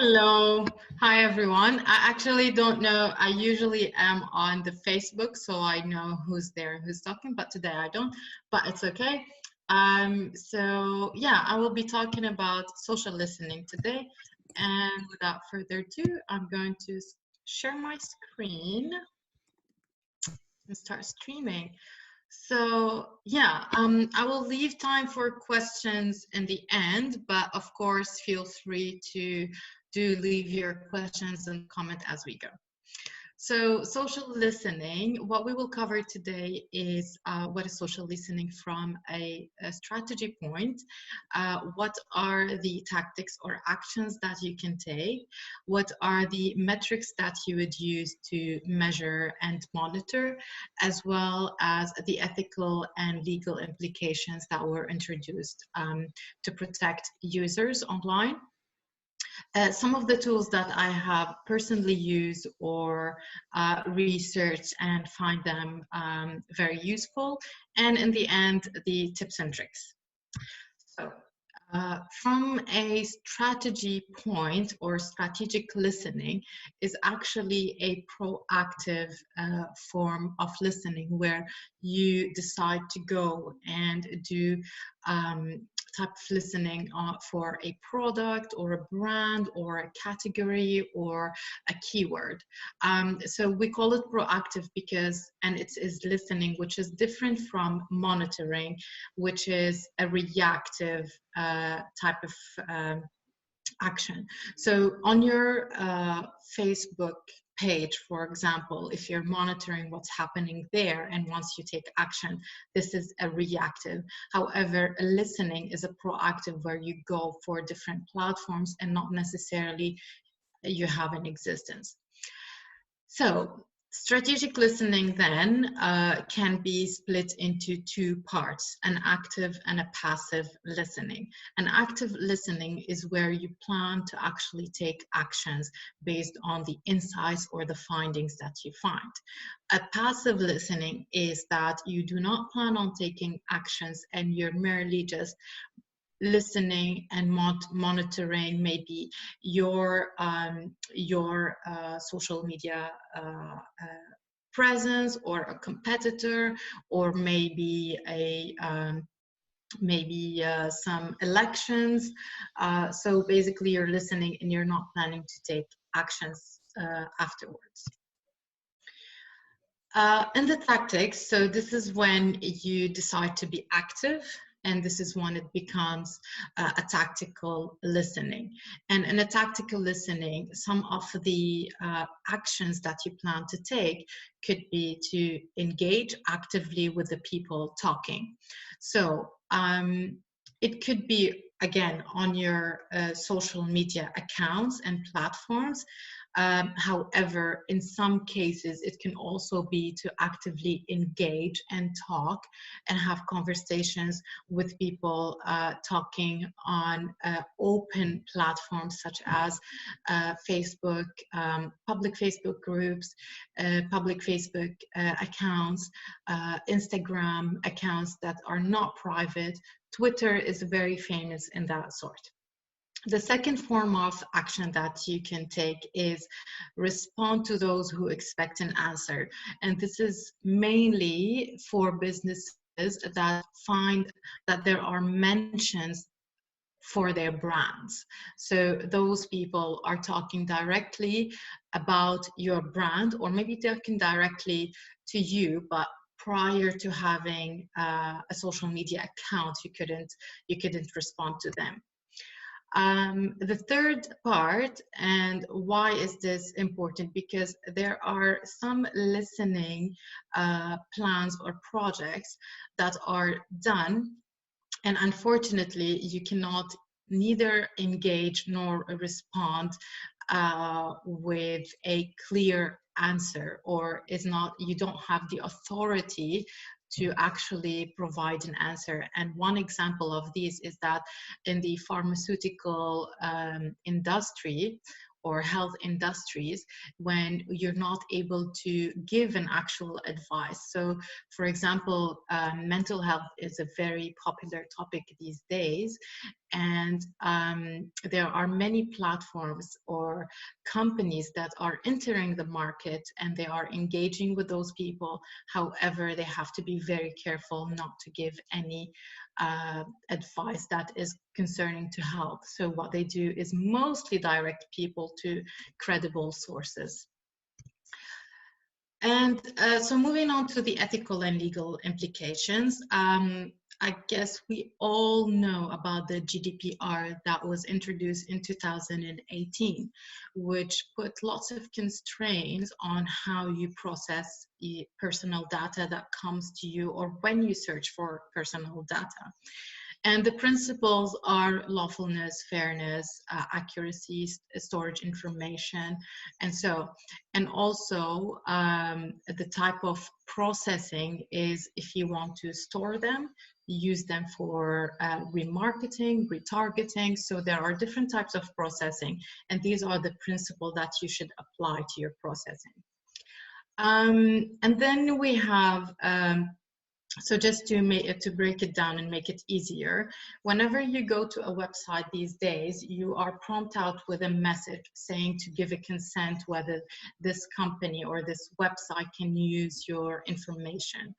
Hello. Hi, everyone. I actually don't know. I usually am on the Facebook, so I know who's there and who's talking, but today I don't, but it's okay. So yeah, I will be talking about social listening today. And without further ado, I'm going to share my screen and start streaming. So yeah, I will leave time for questions in the end, but of course, feel free to do leave your questions and comment as we go. So social listening, what we will cover today is what is social listening from a strategy point, what are the tactics or actions that you can take, what are the metrics that you would use to measure and monitor, as well as the ethical and legal implications that were introduced to protect users online. Some of the tools that I have personally used or researched and find them very useful, and in the end, the tips and tricks. So, from a strategy point or strategic listening is actually a proactive form of listening where you decide to go and do type of listening for a product or a brand or a category or a keyword. So we call it proactive because, and it is listening, which is different from monitoring, which is a reactive type of action. So on your Facebook page, for example, if you're monitoring what's happening there and once you take action, this is a reactive. However, listening is a proactive where you go for different platforms and not necessarily you have an existence. So strategic listening then can be split into two parts, an active and a passive listening. An active listening is where you plan to actually take actions based on the insights or the findings that you find. A passive listening is that you do not plan on taking actions and you're merely just listening and monitoring maybe your social media presence or a competitor or maybe a some elections. So basically you're listening and you're not planning to take actions afterwards. And the tactics, so this is when you decide to be active, and this is when it becomes a tactical listening. And in a tactical listening, some of the actions that you plan to take could be to engage actively with the people talking. So it could be, again, on your social media accounts and platforms. However, in some cases, it can also be to actively engage and talk and have conversations with people talking on open platforms such as Facebook, public Facebook groups, public Facebook accounts, Instagram accounts that are not private. Twitter is very famous in that sort. The second form of action that you can take is respond to those who expect an answer. And this is mainly for businesses that find that there are mentions for their brands. So those people are talking directly about your brand, or maybe talking directly to you, but prior to having a social media account, you couldn't respond to them. The third part, and why is this important? Because there are some listening plans or projects that are done, and unfortunately you cannot neither engage nor respond with a clear answer, or you don't have the authority to actually provide an answer. And one example of these is that in the pharmaceutical industry or health industries, when you're not able to give an actual advice. So for example, mental health is a very popular topic these days, and there are many platforms or companies that are entering the market, and they are engaging with those people. However, they have to be very careful not to give any advice that is concerning to health. So what they do is mostly direct people to credible sources. And so moving on to the ethical and legal implications, I guess we all know about the GDPR that was introduced in 2018, which put lots of constraints on how you process personal data that comes to you or when you search for personal data. And the principles are lawfulness, fairness, accuracy, storage information, and so. And also the type of processing is if you want to store them, use them for remarketing, retargeting. So there are different types of processing, and these are the principles that you should apply to your processing. And then we have so just to break it down and make it easier, whenever you go to a website these days, you are prompted out with a message saying to give a consent whether this company or this website can use your information.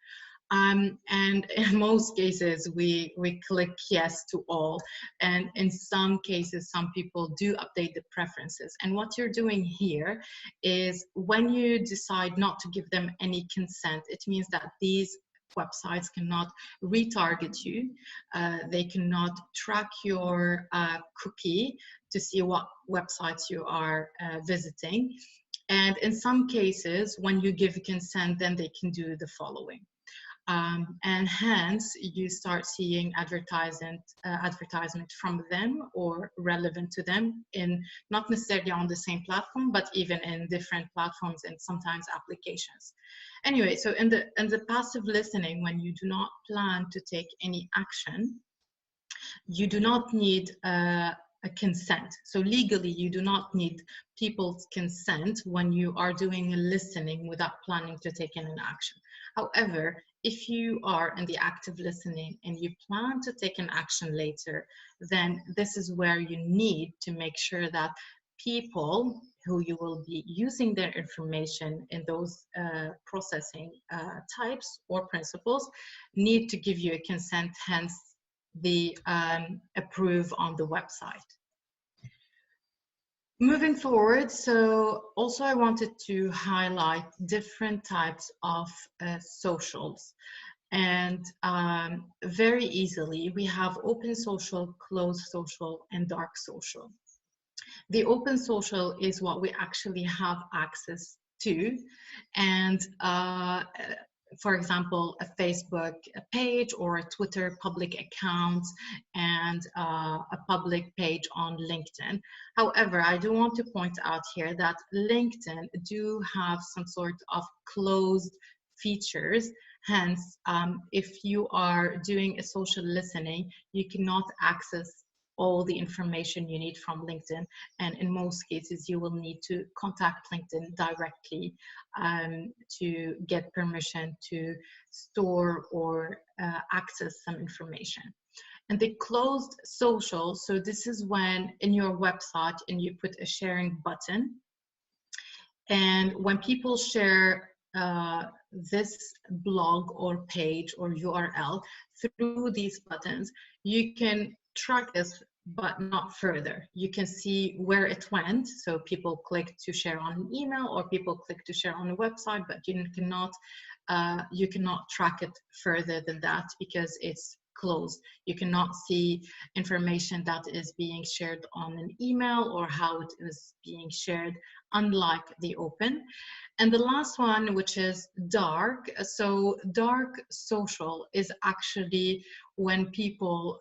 And in most cases, we click yes to all. And in some cases, some people do update the preferences. And what you're doing here is when you decide not to give them any consent, it means that these websites cannot retarget you. They cannot track your cookie to see what websites you are visiting. And in some cases, when you give consent, then they can do the following. And hence you start seeing advertisement from them or relevant to them in not necessarily on the same platform, but even in different platforms and sometimes applications. Anyway, so in the passive listening, when you do not plan to take any action, you do not need a consent. So legally, you do not need people's consent when you are doing a listening without planning to take an action. However, if you are in the active listening and you plan to take an action later, then this is where you need to make sure that people who you will be using their information in those processing types or principles need to give you a consent, hence the approve on the website. Moving forward, so also I wanted to highlight different types of socials. And very easily, we have open social, closed social, and dark social. The open social is what we actually have access to. And for example, a Facebook page or a Twitter public account and a public page on LinkedIn. However, I do want to point out here that LinkedIn do have some sort of closed features. Hence, if you are doing a social listening, you cannot access all the information you need from LinkedIn. And in most cases, you will need to contact LinkedIn directly to get permission to store or access some information. And the closed social, so this is when in your website and you put a sharing button. And when people share this blog or page or URL through these buttons, you can track this, but not further. You can see where it went. So people click to share on an email or people click to share on a website, but you cannot track it further than that because it's closed. You cannot see information that is being shared on an email or how it is being shared, unlike the open. And the last one, which is dark. So dark social is actually when people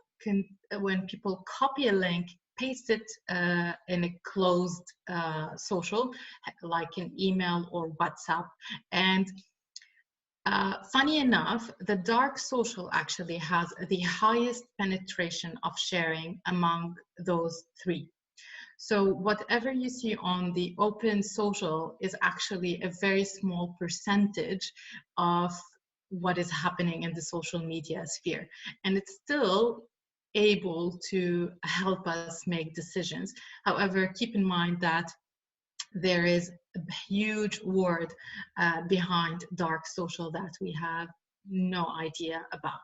copy a link, paste it in a closed social, like an email or WhatsApp. And funny enough, the dark social actually has the highest penetration of sharing among those three. So whatever you see on the open social is actually a very small percentage of what is happening in the social media sphere. And it's still able to help us make decisions. However, keep in mind that there is a huge word behind dark social that we have no idea about.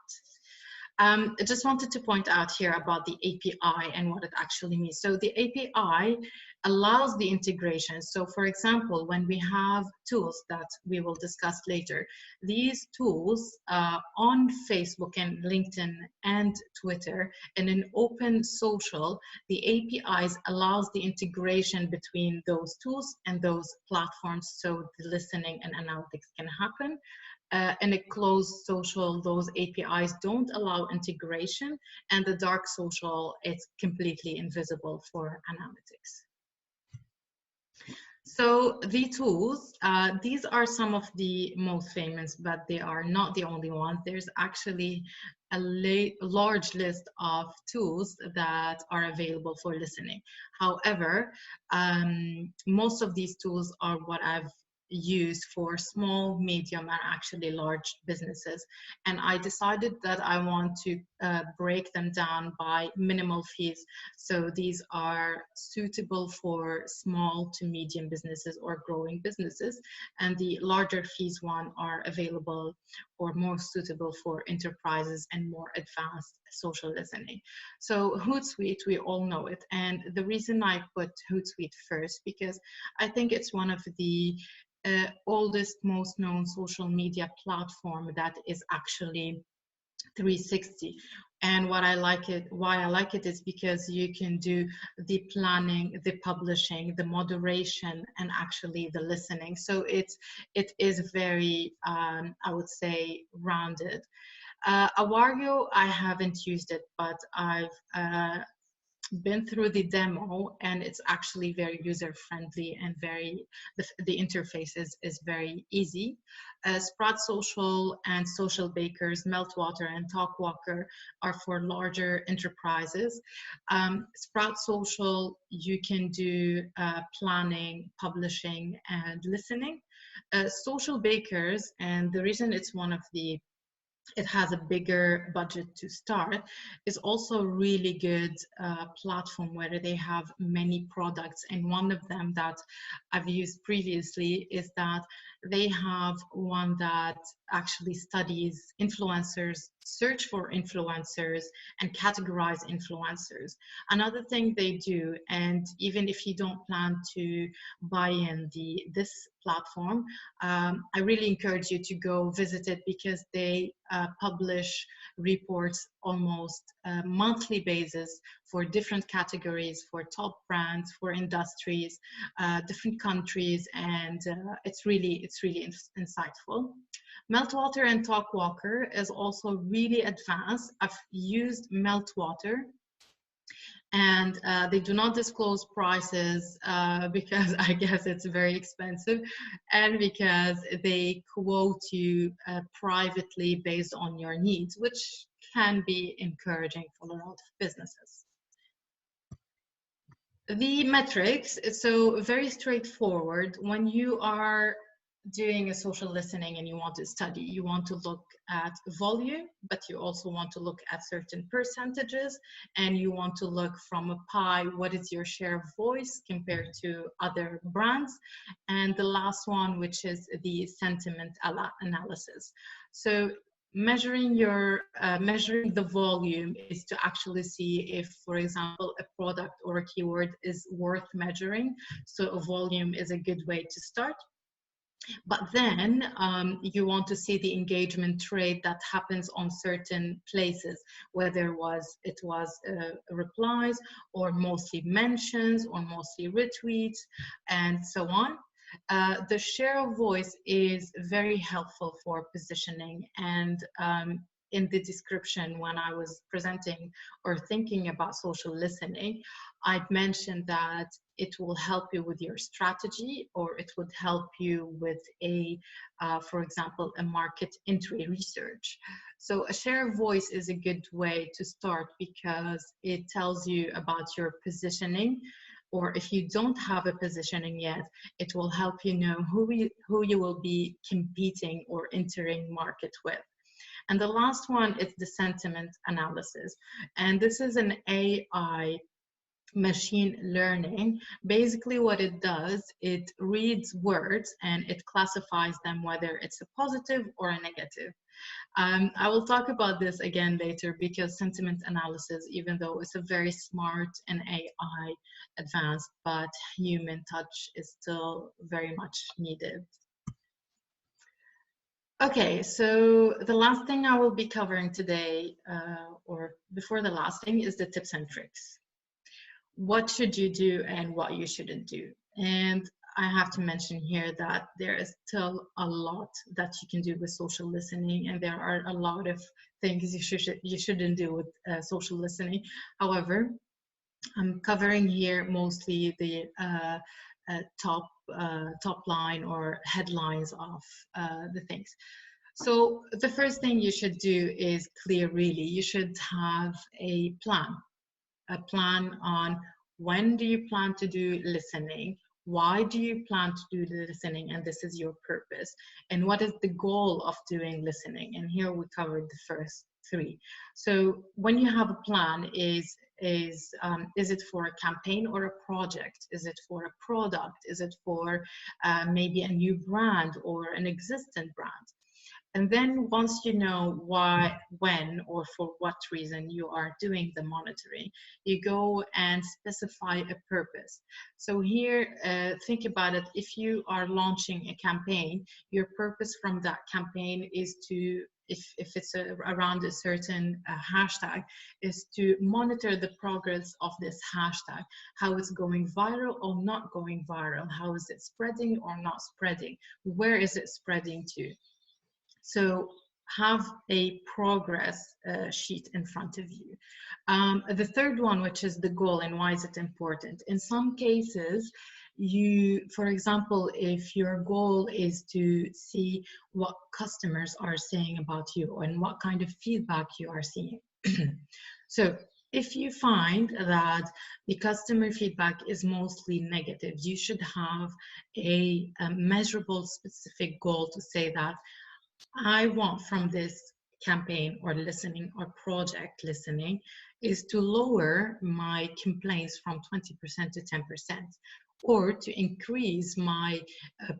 I just wanted to point out here about the API and what it actually means. So the API allows the integration. So for example, when we have tools that we will discuss later, these tools on Facebook and LinkedIn and Twitter in an open social, the APIs allows the integration between those tools and those platforms so the listening and analytics can happen. In a closed social, those APIs don't allow integration, and the dark social, it's completely invisible for analytics. So the tools, these are some of the most famous, but they are not the only ones. There's actually a large list of tools that are available for listening. However, most of these tools are what I've used for small, medium, and actually large businesses. And I decided that I want to break them down by minimal fees. So these are suitable for small to medium businesses or growing businesses. And the larger fees one are available or more suitable for enterprises and more advanced social listening. So Hootsuite, we all know it. And the reason I put Hootsuite first, because I think it's one of the oldest, most known social media platform that is actually 360. And why I like it is because you can do the planning, the publishing, the moderation, and actually the listening. So it is very, I would say, rounded. Awario, I haven't used it, but I've been through the demo, and it's actually very user friendly and the interface is very easy. Sprout Social and Social Bakers, Meltwater and Talkwalker are for larger enterprises. Sprout Social, you can do planning, publishing, and listening. Social Bakers, and the reason it has a bigger budget to start, is also a really good platform where they have many products. And one of them that I've used previously is that they have one that actually studies influencers, search for influencers, and categorize influencers. Another thing they do, and even if you don't plan to buy in this platform, I really encourage you to go visit it, because they publish reports almost monthly basis for different categories, for top brands, for industries, different countries, and it's really insightful. Meltwater and Talkwalker is also really advanced. I've used Meltwater, and they do not disclose prices because I guess it's very expensive, and because they quote you privately based on your needs, which can be encouraging for a lot of businesses. The metrics, so very straightforward. When you are doing a social listening and you want to study, you want to look at volume, but you also want to look at certain percentages, and you want to look from a pie, what is your share of voice compared to other brands, and the last one, which is the sentiment analysis. So measuring the volume is to actually see if, for example, a product or a keyword is worth measuring. So a volume is a good way to start. But then you want to see the engagement rate that happens on certain places, whether it was replies, or mostly mentions, or mostly retweets, and so on. The share of voice is very helpful for positioning, and in the description when I was presenting or thinking about social listening, I'd mentioned that it will help you with your strategy, or it would help you with for example, a market entry research. So a share of voice is a good way to start, because it tells you about your positioning, or if you don't have a positioning yet, it will help you know who you will be competing or entering market with. And the last one is the sentiment analysis. And this is an AI machine learning. Basically what it does, it reads words and it classifies them whether it's a positive or a negative. I will talk about this again later, because sentiment analysis, even though it's a very smart and AI advanced, but human touch is still very much needed. Okay, so the last thing I will be covering today, or before the last thing, is the tips and tricks. What should you do and what you shouldn't do? And I have to mention here that there is still a lot that you can do with social listening, and there are a lot of things you shouldn't do with social listening. However, I'm covering here mostly the top line or headlines of the things. So the first thing you should do is clear, really. You should have a plan on when do you plan to do listening, why do you plan to do the listening, and this is your purpose, and what is the goal of doing listening. And here we covered the first three. So when you have a plan, is it for a campaign or a project? Is it for a product? Is it for maybe a new brand or an existing brand? And then once you know why, when, or for what reason you are doing the monitoring, you go and specify a purpose. So here, think about it. If you are launching a campaign, your purpose from that campaign is to, if it's around a certain hashtag, is to monitor the progress of this hashtag, how it's going viral or not going viral, how is it spreading or not spreading, where is it spreading to. So have a progress sheet in front of you. The third one, which is the goal, and why is it important? In some cases, for example, if your goal is to see what customers are saying about you and what kind of feedback you are seeing. So if you find that the customer feedback is mostly negative, you should have a measurable, specific goal to say that I want from this campaign or listening or project listening is to lower my complaints from 20% to 10%, or to increase my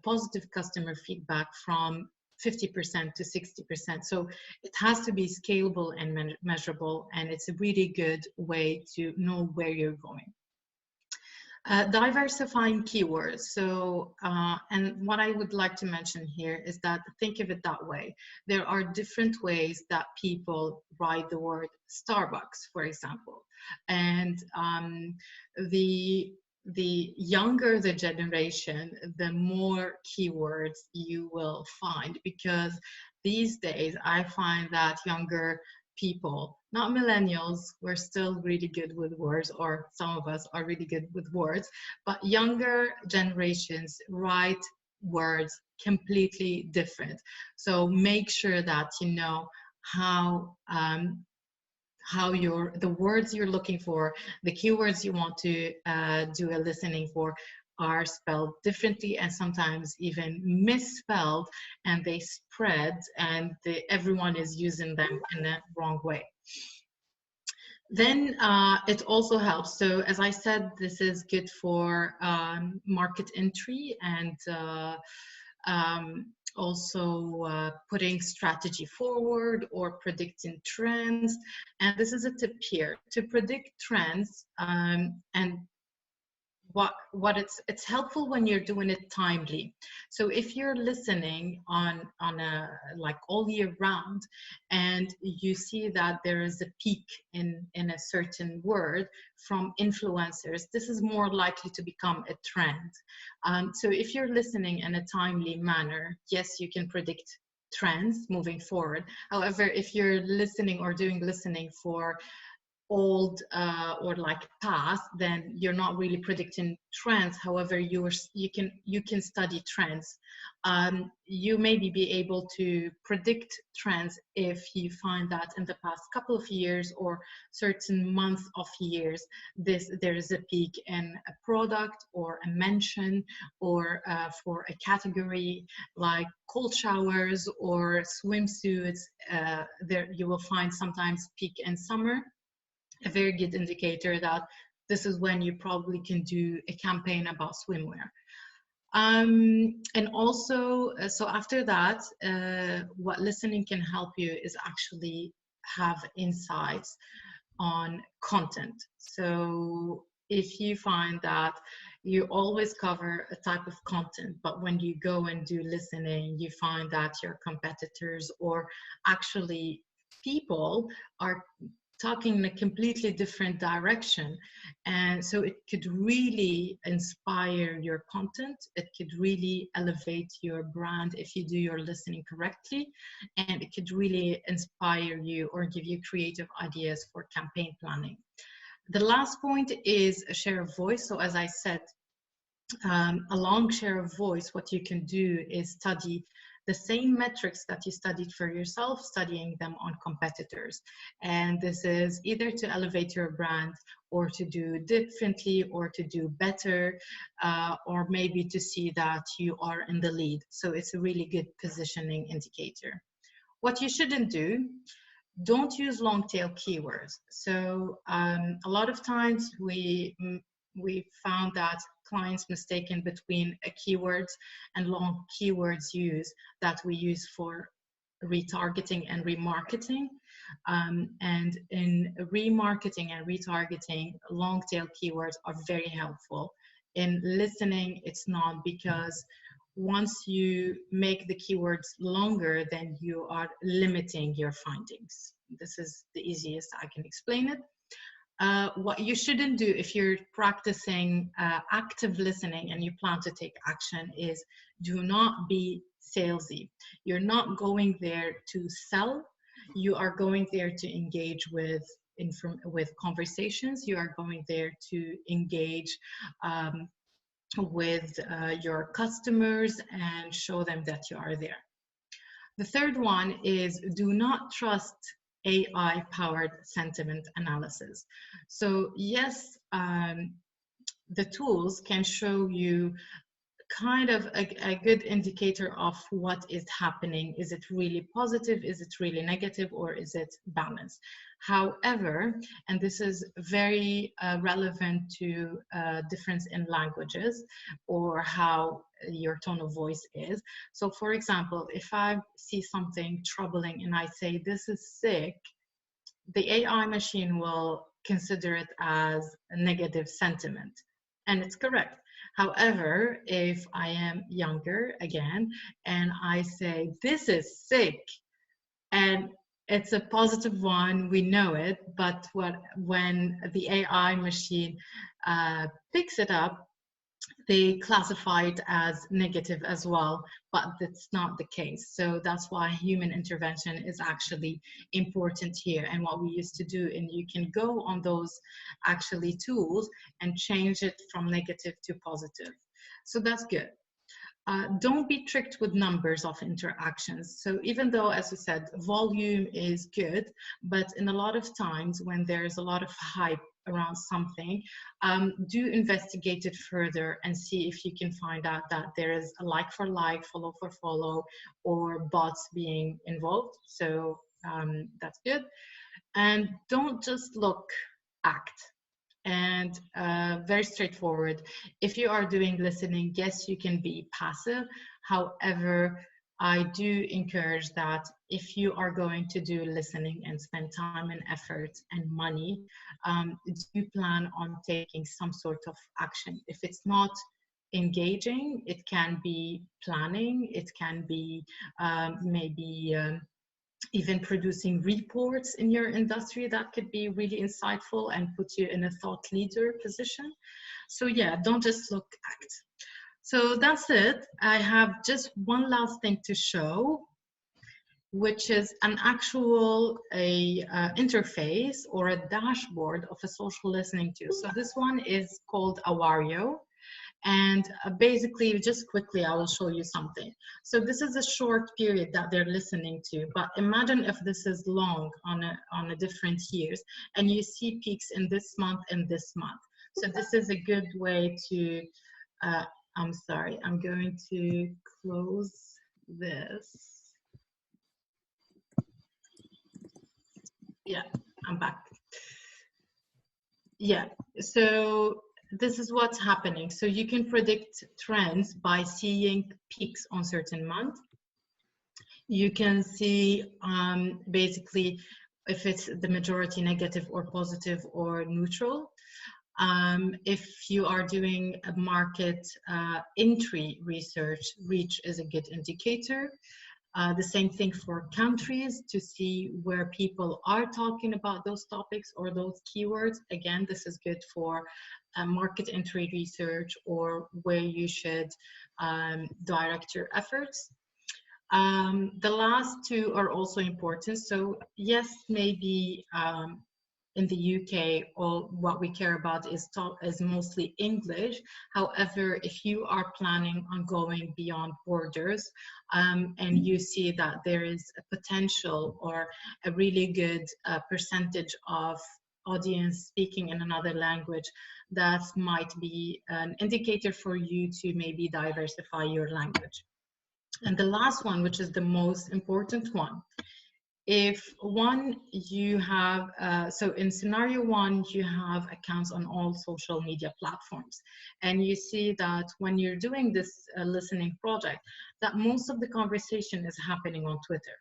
positive customer feedback from 50% to 60%. So it has to be scalable and measurable, and it's a really good way to know where you're going. Diversifying keywords. So, and what I would like to mention here is that think of it that way. There are different ways that people write the word Starbucks, for example. And the younger the generation, the more keywords you will find, because these days I find that younger people, not millennials, we're still really good with words, or some of us are really good with words, but younger generations write words completely different. So make sure that you know how the words you're looking for, the keywords you want to do a listening for, are spelled differently and sometimes even misspelled, and they spread, and everyone is using them in a wrong way. Then it also helps. So as I said, this is good for market entry and also putting strategy forward or predicting trends. And this is a tip here to predict trends. And what it's helpful when you're doing it timely. So if you're listening on a like all year round, and you see that there is a peak in a certain word from influencers, this is more likely to become a trend. So if you're listening in a timely manner, yes, you can predict trends moving forward. However, if you're listening or doing listening for old or like past, then you're not really predicting trends. However, you can study trends. You maybe be able to predict trends if you find that in the past couple of years or certain months of years, there is a peak in a product or a mention, or for a category like cold showers or swimsuits. There you will find sometimes peak in summer, a very good indicator that this is when you probably can do a campaign about swimwear. And also, so after that, what listening can help you is actually have insights on content. So if you find that you always cover a type of content, but when you go and do listening, you find that your competitors or actually people are talking in a completely different direction. And so it could really inspire your content. It could really elevate your brand if you do your listening correctly. And it could really inspire you or give you creative ideas for campaign planning. The last point is a share of voice. So as I said, a long share of voice, what you can do is study the same metrics that you studied for yourself, studying them on competitors. And this is either to elevate your brand or to do differently or to do better, or maybe to see that you are in the lead. So it's a really good positioning indicator. What you shouldn't do, don't use long tail keywords. So a lot of times we found that clients mistaken between a keywords and long keywords that we use for retargeting and remarketing. And in remarketing and retargeting, long tail keywords are very helpful. In listening, it's not, because once you make the keywords longer, then you are limiting your findings. This is the easiest I can explain it. What you shouldn't do if you're practicing active listening and you plan to take action is do not be salesy. You're not going there to sell. You are going there to engage with conversations. You are going there to engage with your customers and show them that you are there. The third one is do not trust AI-powered sentiment analysis. So yes, the tools can show you kind of a good indicator of what is happening. Is it really positive? Is it really negative? Or is it balanced? However, and this is very relevant to difference in languages or how your tone of voice is. So for example, if I see something troubling and I say, this is sick, the AI machine will consider it as a negative sentiment. And it's correct. However, if I am younger again and I say, this is sick, and it's a positive one, we know it, but when the AI machine picks it up, they classify it as negative as well, but that's not the case. So that's why human intervention is actually important here. And what we used to do, and you can go on those actually tools and change it from negative to positive. So that's good. Don't be tricked with numbers of interactions. So even though, as I said, volume is good, but in a lot of times when there's a lot of hype around something, do investigate it further and see if you can find out that there is a like for like, follow for follow, or bots being involved. So that's good. And don't just look, act. And very straightforward. If you are doing listening, yes, you can be passive. However, I do encourage that if you are going to do listening and spend time and effort and money, do plan on taking some sort of action. If it's not engaging, it can be planning, it can be maybe even producing reports in your industry that could be really insightful and put you in a thought leader position. So yeah, don't just look, act. So that's it. I have just one last thing to show. which is an actual interface or a dashboard of a social listening tool. So this one is called Awario. And basically, just quickly, I will show you something. So this is a short period that they're listening to, but imagine if this is long on a different years, and you see peaks in this month and this month. So this is a good way to, I'm sorry, I'm going to close this. Yeah, I'm back. Yeah, so this is what's happening. So you can predict trends by seeing peaks on certain months. You can see basically if it's the majority negative or positive or neutral. If you are doing a market entry research, reach is a good indicator. The same thing for countries to see where people are talking about those topics or those keywords. Again, this is good for market entry research or where you should direct your efforts. The last two are also important. So yes, maybe in the UK, all what we care about is mostly English. However, if you are planning on going beyond borders and you see that there is a potential or a really good percentage of audience speaking in another language, that might be an indicator for you to maybe diversify your language. And the last one, which is the most important one, if you have, so in scenario one, you have accounts on all social media platforms, and you see that when you're doing this listening project, that most of the conversation is happening on Twitter.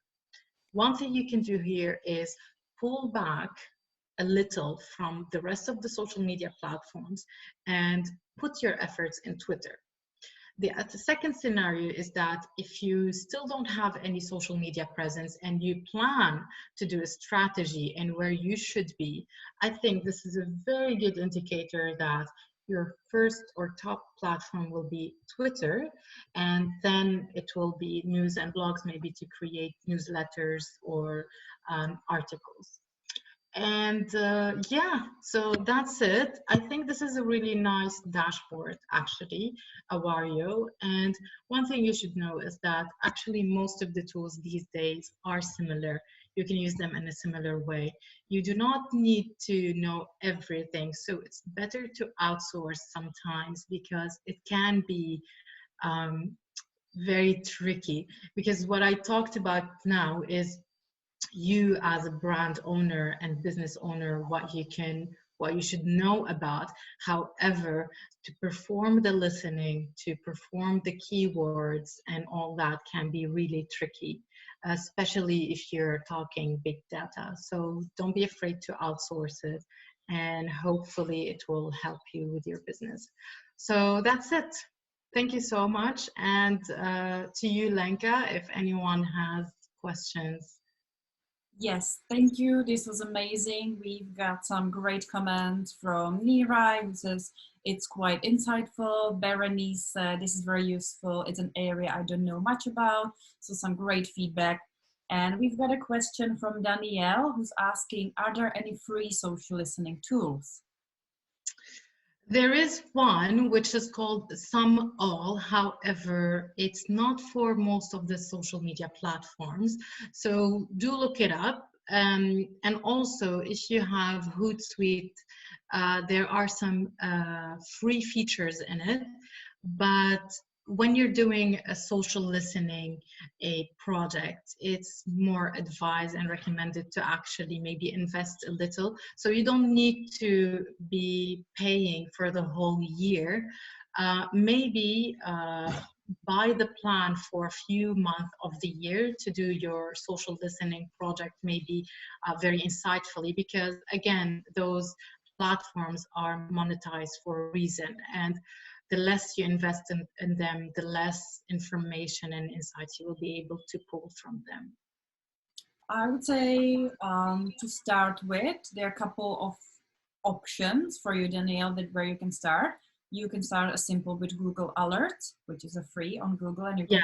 One thing you can do here is pull back a little from the rest of the social media platforms and put your efforts in Twitter. The second scenario is that if you still don't have any social media presence and you plan to do a strategy and where you should be, I think this is a very good indicator that your first or top platform will be Twitter, and then it will be news and blogs, maybe to create newsletters or articles. And yeah, so that's it. I think this is a really nice dashboard, actually, Awario. And one thing you should know is that actually most of the tools these days are similar. You can use them in a similar way. You do not need to know everything. So it's better to outsource sometimes because it can be very tricky. Because what I talked about now is you as a brand owner and business owner, what you should know about. However, to perform the listening, to perform the keywords and all that can be really tricky, especially if you're talking big data. So don't be afraid to outsource it, and hopefully it will help you with your business. So that's it. Thank you so much. And to you, Lenka, if anyone has questions. Yes, thank you. This was amazing. We've got some great comments from Nirai, who says it's quite insightful. Berenice said this is very useful. It's an area I don't know much about. So some great feedback. And we've got a question from Danielle, who's asking, are there any free social listening tools? There is one which is called SumAll. However, it's not for most of the social media platforms. So do look it up. And also, if you have Hootsuite, there are some free features in it. But when you're doing a social listening project, it's more advised and recommended to actually maybe invest a little. So you don't need to be paying for the whole year. Maybe buy the plan for a few months of the year to do your social listening project, maybe very insightfully, because again, those platforms are monetized for a reason. And the less you invest in them, the less information and insights you will be able to pull from them. I would say to start with, there are a couple of options for you, Danielle, that where you can start. You can start as simple with Google Alert, which is a free on Google, and you can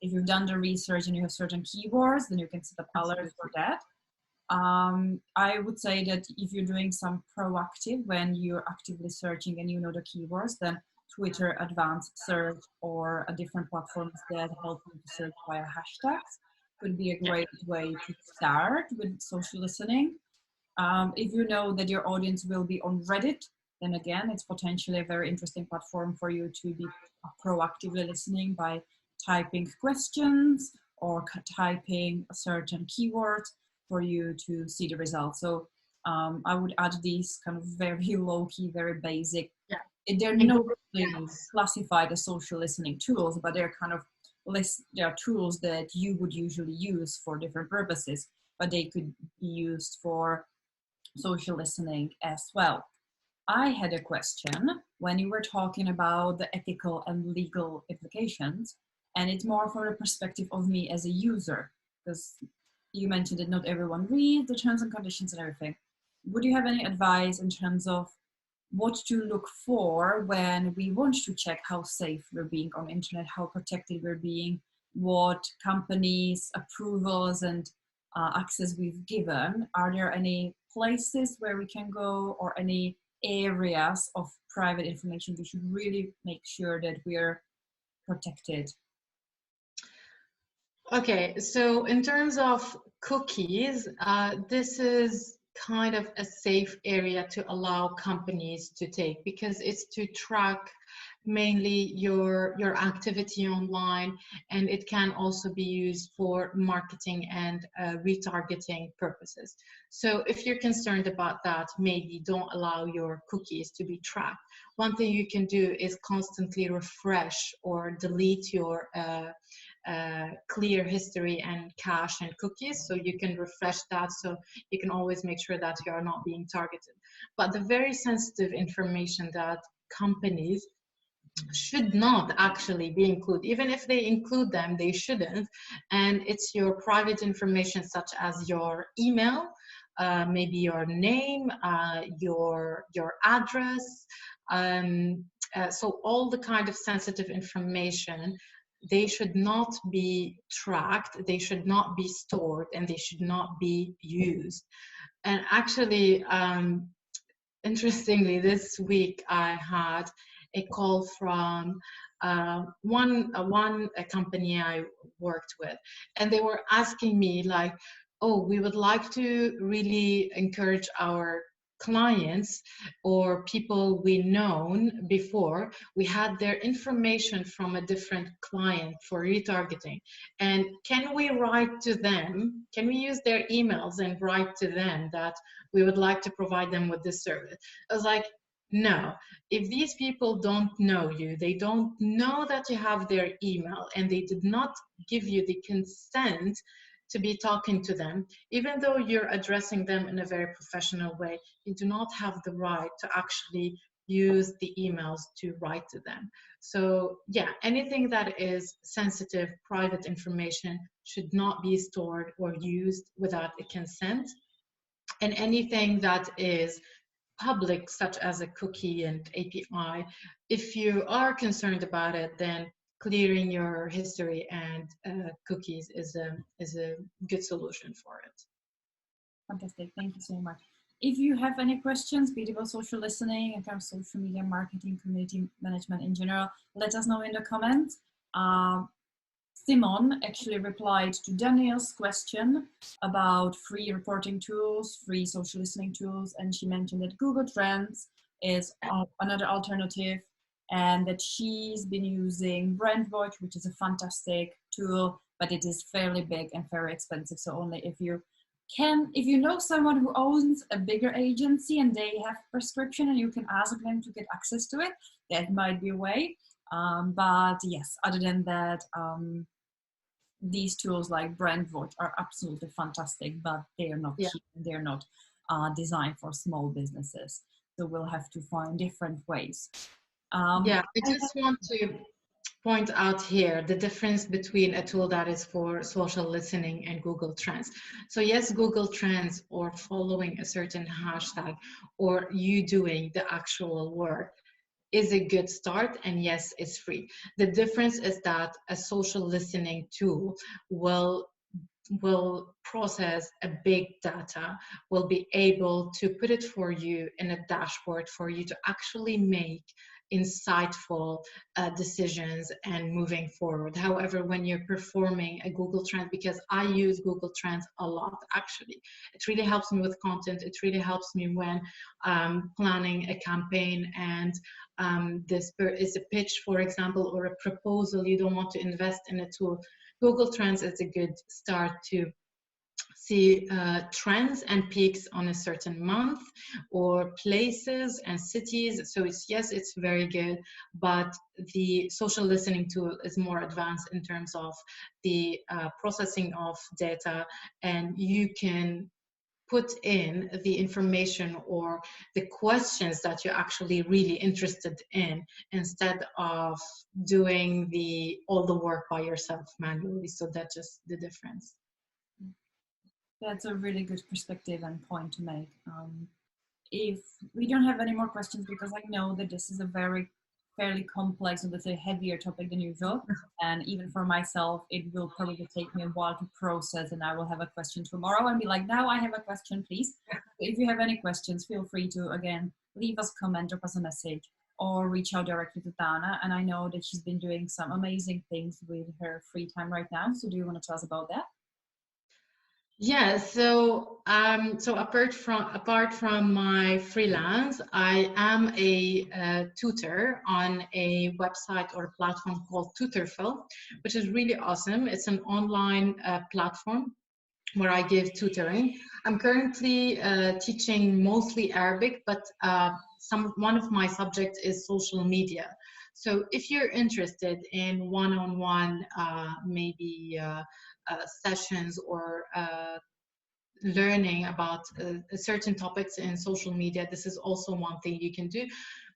If you've done the research and you have certain keywords, then you can set up alerts for that. I would say that if you're doing some proactive when you're actively searching and you know the keywords, then Twitter advanced search or a different platforms that help you to search via hashtags could be a great way to start with social listening. If you know that your audience will be on Reddit, then again, it's potentially a very interesting platform for you to be proactively listening by typing questions or typing a certain keyword for you to see the results. So I would add these kind of very low-key, very basic. Yeah. They're not really classified as social listening tools, but they're kind of they are tools that you would usually use for different purposes, but they could be used for social listening as well. I had a question when you were talking about the ethical and legal implications, and it's more from the perspective of me as a user, because you mentioned that not everyone reads the terms and conditions and everything. Would you have any advice in terms of what to look for when we want to check how safe we're being on the internet, how protected we're being, what companies, approvals, and access we've given? Are there any places where we can go or any areas of private information we should really make sure that we're protected? Okay, so in terms of cookies, this is kind of a safe area to allow companies to take, because it's to track mainly your activity online, and it can also be used for marketing and retargeting purposes. So if you're concerned about that, maybe don't allow your cookies to be tracked. One thing you can do is constantly refresh or delete your clear history and cache and cookies, so you can refresh that, so you can always make sure that you are not being targeted. But the very sensitive information that companies should not actually be included, even if they include them, they shouldn't, and it's your private information such as your email, maybe your name, your address, so all the kind of sensitive information, they should not be tracked, they should not be stored, and they should not be used. And actually, interestingly, this week I had a call from one company I worked with, and they were asking me like, oh, we would like to really encourage our clients or people we known before, we had their information from a different client for retargeting, and can we write to them, can we use their emails and write to them that we would like to provide them with this service? I was like, no, if these people don't know you, they don't know that you have their email, and they did not give you the consent to be talking to them, even though you're addressing them in a very professional way, you do not have the right to actually use the emails to write to them. So yeah, anything that is sensitive, private information should not be stored or used without a consent. And anything that is public, such as a cookie and API, if you are concerned about it, then clearing your history and cookies is a good solution for it. Fantastic, thank you so much. If you have any questions, be it about social listening and kind of social media marketing, community management in general, let us know in the comments. Simon actually replied to Daniel's question about free reporting tools, free social listening tools, and she mentioned that Google Trends is another alternative, and that she's been using BrandVoice, which is a fantastic tool, but it is fairly big and very expensive. So only if you know someone who owns a bigger agency and they have prescription and you can ask them to get access to it, that might be a way. But yes, other than that, these tools like BrandVoice are absolutely fantastic, but they are not cheap. They're not designed for small businesses. So we'll have to find different ways. I just want to point out here the difference between a tool that is for social listening and Google Trends. So yes, Google Trends or following a certain hashtag or you doing the actual work, is a good start, and yes, it's free. The difference is that a social listening tool will process a big data, will be able to put it for you in a dashboard for you to actually make insightful decisions and moving forward. However, when you're performing a Google Trends, because I use Google Trends a lot actually, it really helps me with content. It really helps me when planning a campaign, and this is a pitch, for example, or a proposal. You don't want to invest in a tool. Google Trends is a good start to see trends and peaks on a certain month or places and cities. So it's, yes, it's very good, but the social listening tool is more advanced in terms of the processing of data, and you can put in the information or the questions that you're actually really interested in, instead of doing all the work by yourself manually. So that's just the difference. That's a really good perspective and point to make. If we don't have any more questions, because I know that this is a very fairly complex and let's say heavier topic than usual, and even for myself it will probably take me a while to process, and I will have a question tomorrow and be like, now I have a question, please. So if you have any questions, feel free to again leave us a comment, drop us a message, or reach out directly to Thana. And I know that she's been doing some amazing things with her free time right now, so do you want to tell us about that? Yeah, so apart from my freelance, I am a tutor on a website or a platform called Tutorful, which is really awesome. It's an online platform where I give tutoring. I'm currently teaching mostly Arabic, but one of my subjects is social media. So if you're interested in one-on-one, maybe sessions or learning about certain topics in social media, this is also one thing you can do.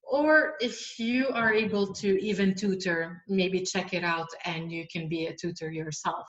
Or if you are able to even tutor, maybe check it out and you can be a tutor yourself.